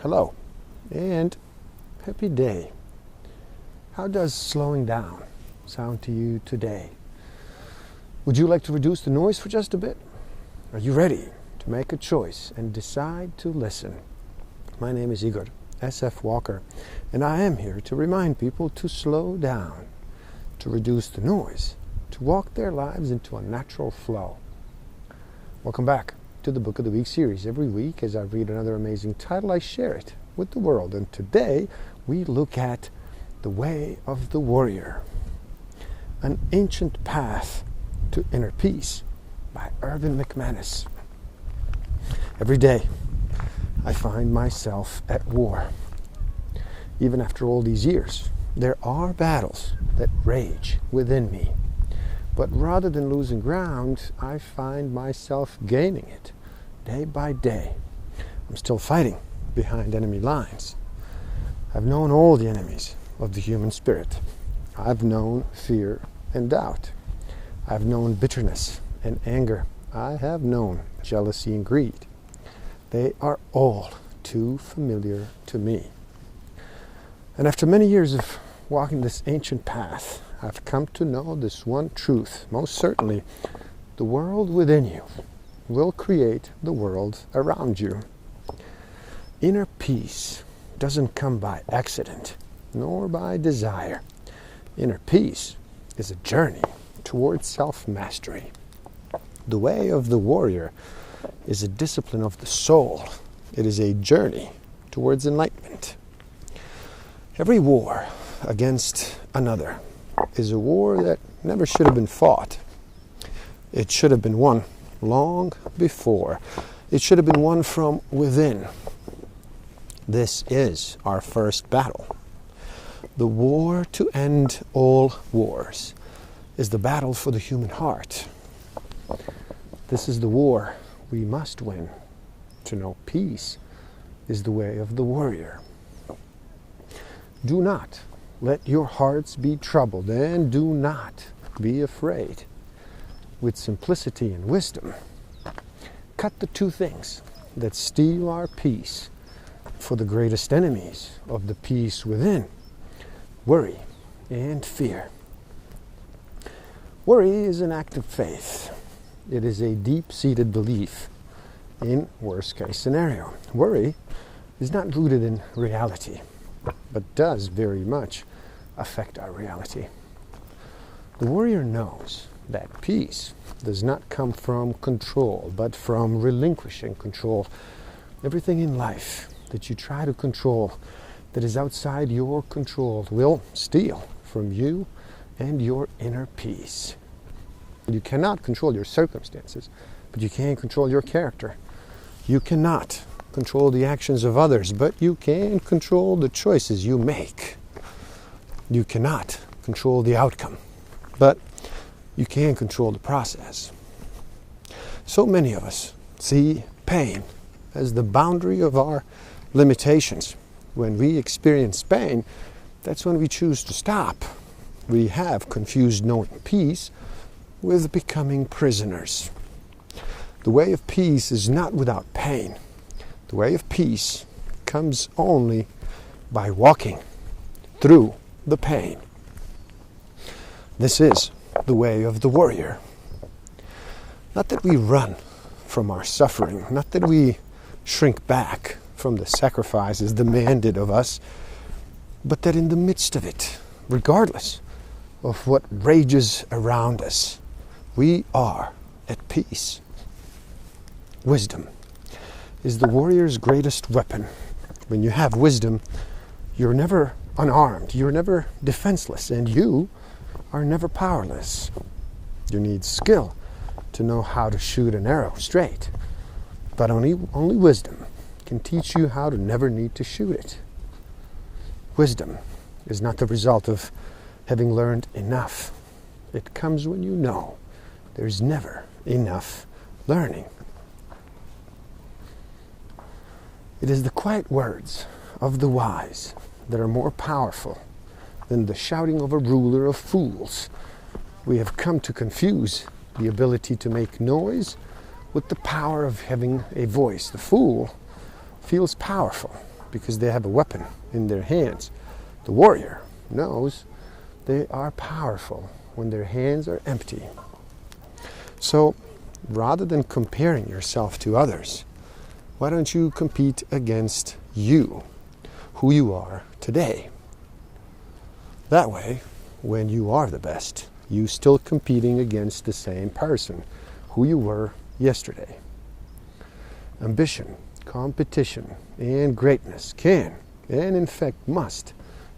Hello, and happy day. How does slowing down sound to you today? Would you like to reduce the noise for just a bit? Are you ready to make a choice and decide to listen? My name is Igor S.F. Walker, and I am here to remind people to slow down, to reduce the noise, to walk their lives into a natural flow. Welcome back to the Book of the Week series. Every week, as I read another amazing title, I share it with the world. And today, we look at The Way of the Warrior, an ancient path to inner peace by Erwin McManus. Every day, I find myself at war. Even after all these years, there are battles that rage within me. But rather than losing ground, I find myself gaining it day by day. I'm still fighting behind enemy lines. I've known all the enemies of the human spirit. I've known fear and doubt. I've known bitterness and anger. I have known jealousy and greed. They are all too familiar to me. And after many years of walking this ancient path, I've come to know this one truth. Most certainly, the world within you will create the world around you. Inner peace doesn't come by accident, nor by desire. Inner peace is a journey towards self-mastery. The way of the warrior is a discipline of the soul. It is a journey towards enlightenment. Every war against another is a war that never should have been fought. It should have been won long before. It should have been won from within. This is our first battle. The war to end all wars is the battle for the human heart. This is the war we must win. To know peace is the way of the warrior. Do not let your hearts be troubled, and do not be afraid. With simplicity and wisdom, cut the two things that steal our peace for the greatest enemies of the peace within: worry and fear. Worry is an act of faith. It is a deep-seated belief in worst-case scenario. Worry is not rooted in reality, but does very much affect our reality. The warrior knows that peace does not come from control, but from relinquishing control. Everything in life that you try to control that is outside your control will steal from you and your inner peace. You cannot control your circumstances, but you can control your character. You cannot control the actions of others, but you can control the choices you make. You cannot control the outcome, but you can control the process. So many of us see pain as the boundary of our limitations. When we experience pain, that's when we choose to stop. We have confused knowing peace with becoming prisoners. The way of peace is not without pain. The way of peace comes only by walking through the pain. This is the way of the warrior. Not that we run from our suffering, not that we shrink back from the sacrifices demanded of us, but that in the midst of it, regardless of what rages around us, we are at peace. Wisdom is the warrior's greatest weapon. When you have wisdom, you're never unarmed, you're never defenseless, and you are never powerless. You need skill to know how to shoot an arrow straight, but only wisdom can teach you how to never need to shoot it. Wisdom is not the result of having learned enough. It comes when you know there's never enough learning. It is the quiet words of the wise that are more powerful than the shouting of a ruler of fools. We have come to confuse the ability to make noise with the power of having a voice. The fool feels powerful because they have a weapon in their hands. The warrior knows they are powerful when their hands are empty. So, rather than comparing yourself to others, why don't you compete against you, who you are today? That way, when you are the best, you still competing against the same person, who you were yesterday. Ambition, competition, and greatness can, and in fact must,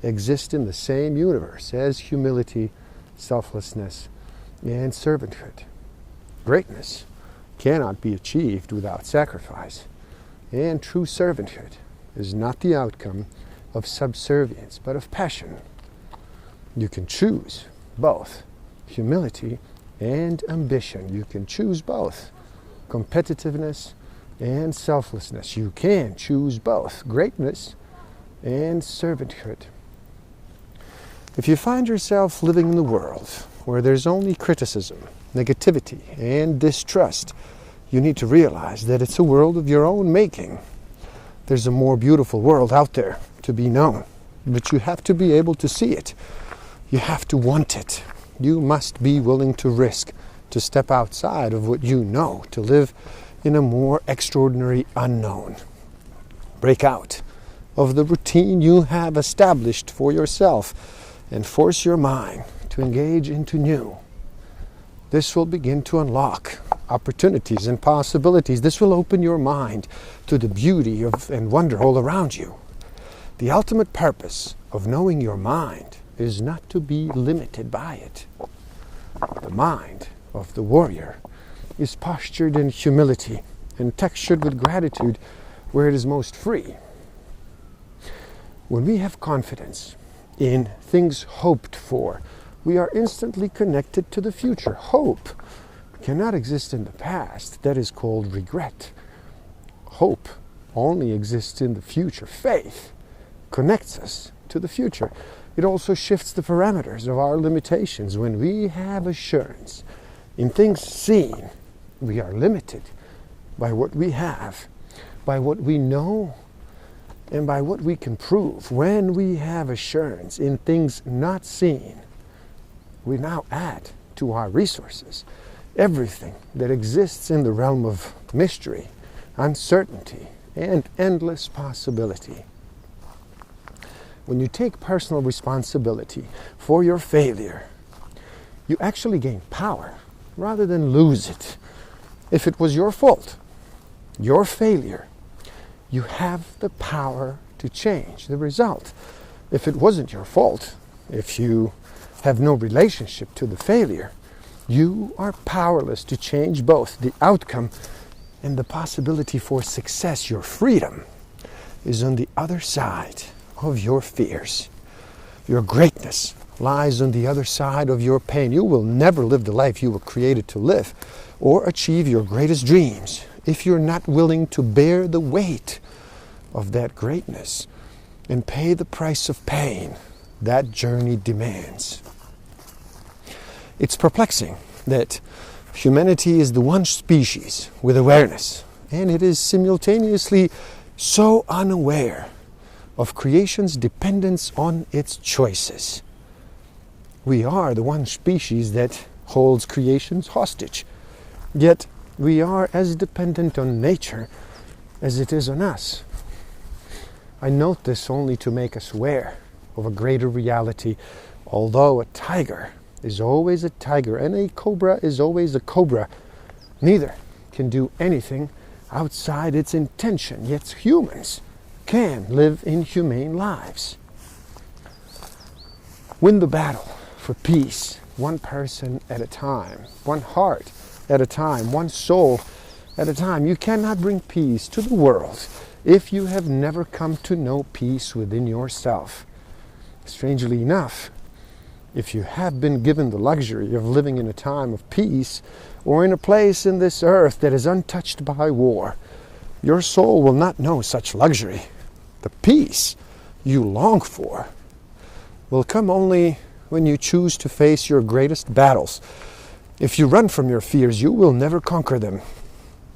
exist in the same universe as humility, selflessness, and servanthood. Greatness cannot be achieved without sacrifice, and true servanthood is not the outcome of subservience, but of passion. You can choose both humility and ambition. You can choose both competitiveness and selflessness. You can choose both greatness and servanthood. If you find yourself living in a world where there's only criticism, negativity, and distrust, you need to realize that it's a world of your own making. There's a more beautiful world out there to be known, but you have to be able to see it. You have to want it. You must be willing to risk, to step outside of what you know, to live in a more extraordinary unknown. Break out of the routine you have established for yourself and force your mind to engage into new. This will begin to unlock opportunities and possibilities. This will open your mind to the beauty of and wonder all around you. The ultimate purpose of knowing your mind is not to be limited by it. The mind of the warrior is postured in humility and textured with gratitude where it is most free. When we have confidence in things hoped for, we are instantly connected to the future. Hope cannot exist in the past. That is called regret. Hope only exists in the future. Faith connects us to the future. It also shifts the parameters of our limitations. When we have assurance in things seen, we are limited by what we have, by what we know, and by what we can prove. When we have assurance in things not seen, we now add to our resources everything that exists in the realm of mystery, uncertainty, and endless possibility. When you take personal responsibility for your failure, you actually gain power rather than lose it. If it was your fault, your failure, you have the power to change the result. If it wasn't your fault, if you have no relationship to the failure, you are powerless to change both the outcome and the possibility for success. Your freedom is on the other side of your fears. Your greatness lies on the other side of your pain. You will never live the life you were created to live or achieve your greatest dreams if you're not willing to bear the weight of that greatness and pay the price of pain that journey demands. It's perplexing that humanity is the one species with awareness, and it is simultaneously so unaware of creation's dependence on its choices. We are the one species that holds creation's hostage, yet we are as dependent on nature as it is on us. I note this only to make us aware of a greater reality. Although a tiger is always a tiger and a cobra is always a cobra, neither can do anything outside its intention, yet humans can live inhumane lives. Win the battle for peace, one person at a time, one heart at a time, one soul at a time. You cannot bring peace to the world if you have never come to know peace within yourself. Strangely enough, if you have been given the luxury of living in a time of peace or in a place in this earth that is untouched by war, your soul will not know such luxury. The peace you long for will come only when you choose to face your greatest battles. If you run from your fears, you will never conquer them.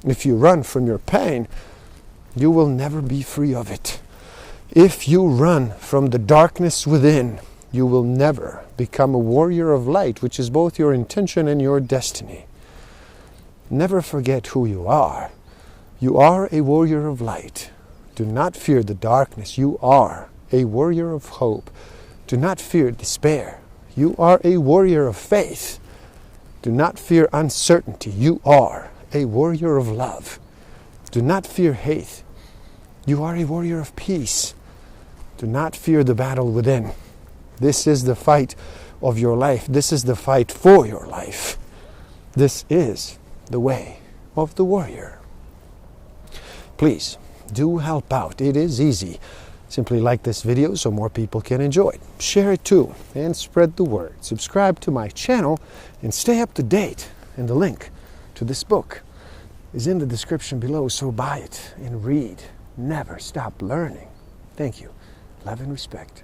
If you run from your pain, you will never be free of it. If you run from the darkness within, you will never become a warrior of light, which is both your intention and your destiny. Never forget who you are. You are a warrior of light. Do not fear the darkness. You are a warrior of hope. Do not fear despair. You are a warrior of faith. Do not fear uncertainty. You are a warrior of love. Do not fear hate. You are a warrior of peace. Do not fear the battle within. This is the fight of your life. This is the fight for your life. This is the way of the warrior. Please do help out. It is easy. Simply like this video so more people can enjoy it. Share it too and spread the word. Subscribe to my channel and stay up to date. And the link to this book is in the description below, so buy it and read. Never stop learning. Thank you. Love and respect.